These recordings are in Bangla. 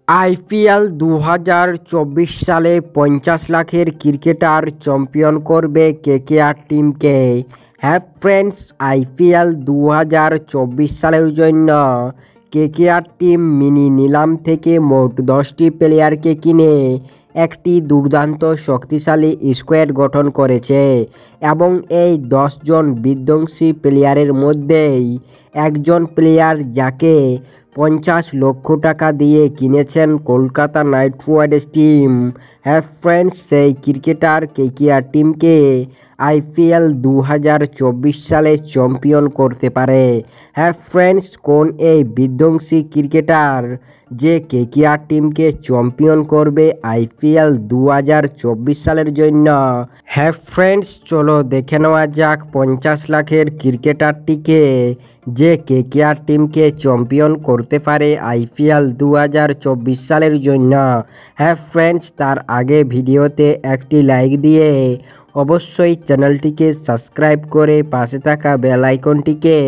আইপিএল 2024 সালে 50 লাখের ক্রিকেটার চ্যাম্পিয়ন করবে কেকেআর টিমকে। হ্যাঁ ফ্রেন্ডস, আইপিএল 2024 সালের জন্য কেকেআর টিম মিনি নিলাম থেকে মোট 10টি প্লেয়ারকে কিনে একটি দুর্দান্ত শক্তিশালী স্কোয়াড গঠন করেছে এবং এই 10 জন বিধ্বংসী প্লেয়ারের মধ্যেই একজন প্লেয়ার যাকে 50 লক্ষ টাকা দিয়ে কিনেছেন কলকাতা নাইট রাইডার্স টিম। হ্যাঁ ফ্রেন্ডস, সেই ক্রিকেটার কেকেআর টিমকে আইপিএল 2024 সালে চ্যাম্পিয়ন করতে পারে। হ্যাঁ ফ্রেন্ডস, কোন এই বিধ্বংসী ক্রিকেটার যে কেকেআর টিমকে চ্যাম্পিয়ন করবে আইপিএল 2024 সালের জন্য? হ্যাঁ ফ্রেন্ডস, চলো দেখে নেওয়া যাক 50 লাখের ক্রিকেটারটিকে যে কেকেআর টিমকে চ্যাম্পিয়ন করতে পারে আইপিএল 2024 সালের জন্য। হ্যাঁ ফ্রেন্ডস, তার আগে ভিডিওতে একটি লাইক দিয়ে অবশ্যই চ্যানেলটিকে সাবস্ক্রাইব করে পাশে থাকা বেল আইকনটিকে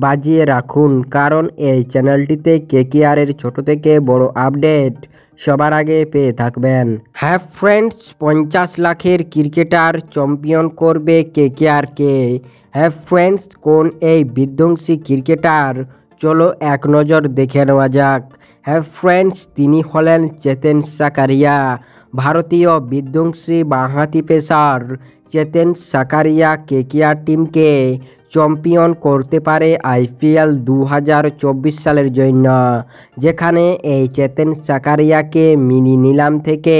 বাজিয়ে রাখুন, কারণ এই চ্যানেলটিতে কেকেআরের ছোট থেকে বড় আপডেট সবার আগে পেয়ে থাকবেন। হ্যাঁ ফ্রেন্ডস, 50 লাখের ক্রিকেটার চ্যাম্পিয়ন করবে কেকেআরকে। হ্যাঁ ফ্রেন্ডস, কোন এই বিধ্বংসী ক্রিকেটার? চলো এক নজর দেখে নেওয়া যাক। হ্যাঁ ফ্রেন্ডস, তিনি হলেন চেতেন সাকারিয়া। ভারতীয় বিধ্বংসী বাঁহাতি পেসার চেতেন সাকারিয়া কেকেআর টিমকে চ্যাম্পিয়ন করতে পারে আইপিএল 2024 সালের জন্য, যেখানে এই চেতেন সাকারিয়াকে মিনি নিলাম থেকে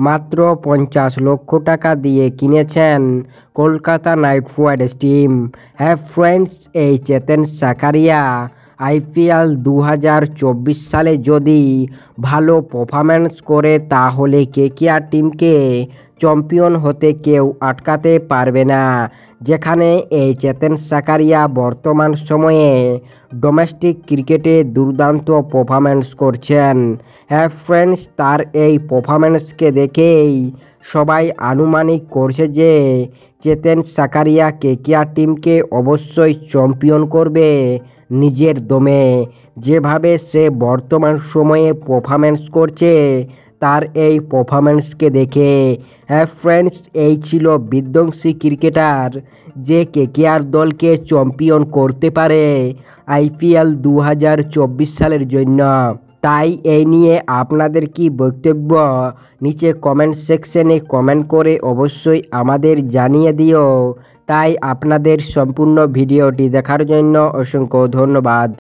মাত্র 50 লক্ষ টাকা দিয়ে কিনেছেন কলকাতা নাইট রাইডার্স টিম। হ্যাঁ ফ্রেন্ডস, এই চেতেন সাকারিয়া আইপিএল 2024 সালে যদি ভালো পারফরম্যান্স করে তাহলে কেকেআর টিমকে চ্যাম্পিয়ন হতে কেউ আটকাতে পারবে না, যেখানে এই চেতেন সাকারিয়া বর্তমান সময়ে ডোমেস্টিক ক্রিকেটে দুর্দান্ত পারফরম্যান্স করছেন। হ্যাঁ ফ্রেন্ডস, তার এই পারফরম্যান্সকে দেখেই সবাই আনুমানিক করছে যে চেতেন সাকারিয়া কেকেআর টিমকে অবশ্যই চ্যাম্পিয়ন করবে নিজের দমে। যেভাবে সে বর্তমান সময়ে পারফরম্যান্স করছে তার এই পারফরম্যান্সকে দেখে। হ্যাঁ ফ্রেন্ডস, এই ছিল বিধ্বংসী ক্রিকেটার যে কেকেআর দলকে চ্যাম্পিয়ন করতে পারে আইপিএল 2024 সালের জন্য। তাই এই নিয়ে আপনাদের কি বক্তব্য নিচে কমেন্ট সেকশনে কমেন্ট করে অবশ্যই আমাদের জানিয়ে দিও। তাই আপনাদের সম্পূর্ণ ভিডিওটি দেখার জন্য অসংখ্য ধন্যবাদ।